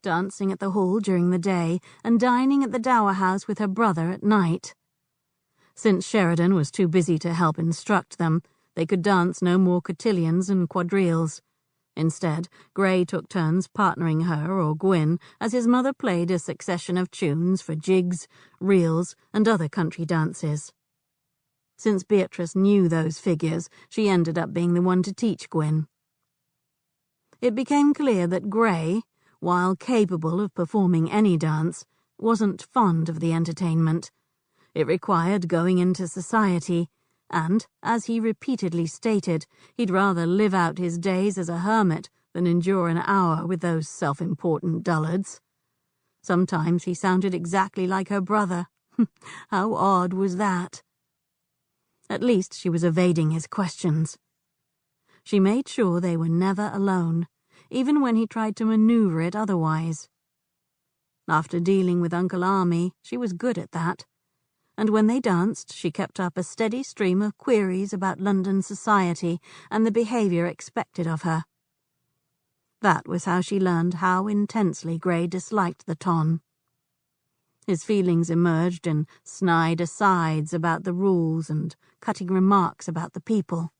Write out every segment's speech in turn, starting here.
dancing at the hall during the day and dining at the dower house with her brother at night. Since Sheridan was too busy to help instruct them, they could dance no more cotillions and quadrilles. Instead, Grey took turns partnering her or Gwyn as his mother played a succession of tunes for jigs, reels, and other country dances. Since Beatrice knew those figures, she ended up being the one to teach Gwyn. It became clear that Grey, while capable of performing any dance, wasn't fond of the entertainment. It required going into society, and, as he repeatedly stated, he'd rather live out his days as a hermit than endure an hour with those self-important dullards. Sometimes he sounded exactly like her brother. How odd was that? At least she was evading his questions. She made sure they were never alone, even when he tried to maneuver it otherwise. After dealing with Uncle Army, she was good at that. And when they danced, she kept up a steady stream of queries about London society and the behaviour expected of her. That was how she learned how intensely Grey disliked the ton. His feelings emerged in snide asides about the rules and cutting remarks about the people.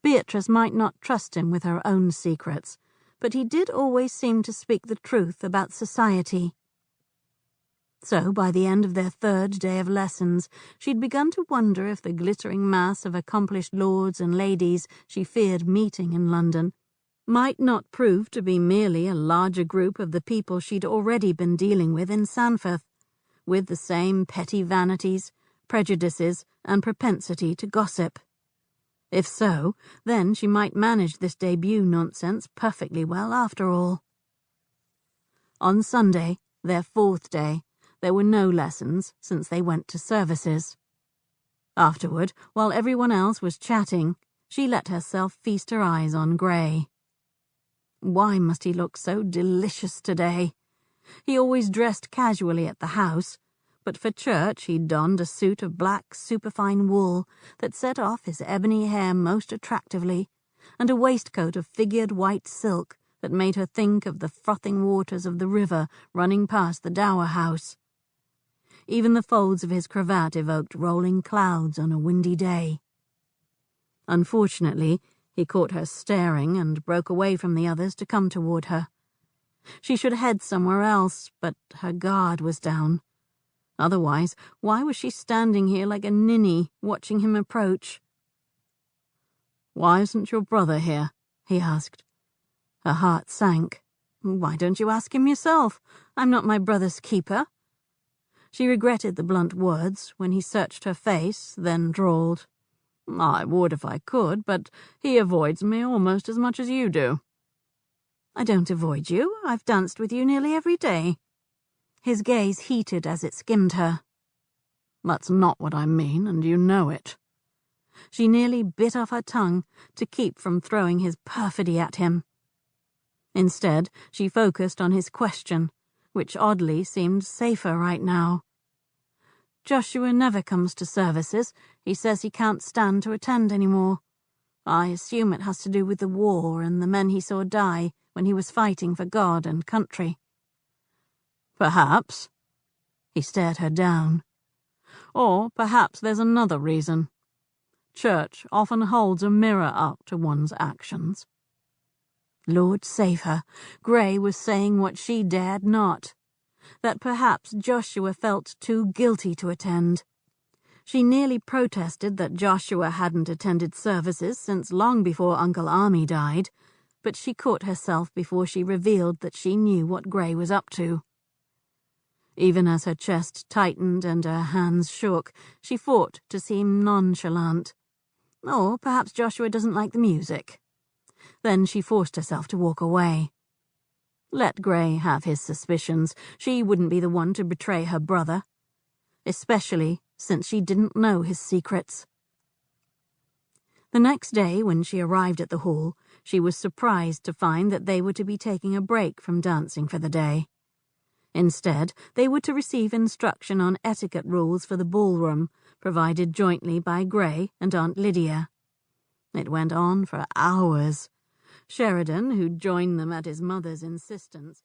Beatrice might not trust him with her own secrets, but he did always seem to speak the truth about society. So, by the end of their third day of lessons, she'd begun to wonder if the glittering mass of accomplished lords and ladies she feared meeting in London might not prove to be merely a larger group of the people she'd already been dealing with in Sanford, with the same petty vanities, prejudices, and propensity to gossip. If so, then she might manage this debut nonsense perfectly well after all. On Sunday, their fourth day, there were no lessons since they went to services. Afterward, while everyone else was chatting, she let herself feast her eyes on Grey. Why must he look so delicious today? He always dressed casually at the house, but for church he donned a suit of black superfine wool that set off his ebony hair most attractively, and a waistcoat of figured white silk that made her think of the frothing waters of the river running past the dower house. Even the folds of his cravat evoked rolling clouds on a windy day. Unfortunately, he caught her staring and broke away from the others to come toward her. She should head somewhere else, but her guard was down. Otherwise, why was she standing here like a ninny, watching him approach? "Why isn't your brother here?" he asked. Her heart sank. "Why don't you ask him yourself? I'm not my brother's keeper." She regretted the blunt words when he searched her face, then drawled, "I would if I could, but he avoids me almost as much as you do." "I don't avoid you. I've danced with you nearly every day." His gaze heated as it skimmed her. "That's not what I mean, and you know it." She nearly bit off her tongue to keep from throwing his perfidy at him. Instead, she focused on his question, which oddly seemed safer right now. "Joshua never comes to services. He says he can't stand to attend anymore. I assume it has to do with the war and the men he saw die when he was fighting for God and country." "Perhaps." He stared her down. "Or perhaps there's another reason. Church often holds a mirror up to one's actions." Lord save her, Grey was saying what she dared not. That perhaps Joshua felt too guilty to attend. She nearly protested that Joshua hadn't attended services since long before Uncle Army died, but she caught herself before she revealed that she knew what Grey was up to. Even as her chest tightened and her hands shook, she fought to seem nonchalant. Or perhaps Joshua doesn't like the music. Then she forced herself to walk away. Let Grey have his suspicions. She wouldn't be the one to betray her brother, especially since she didn't know his secrets. The next day, when she arrived at the hall, she was surprised to find that they were to be taking a break from dancing for the day. Instead, they were to receive instruction on etiquette rules for the ballroom, provided jointly by Grey and Aunt Lydia. It went on for hours. Sheridan, who'd joined them at his mother's insistence,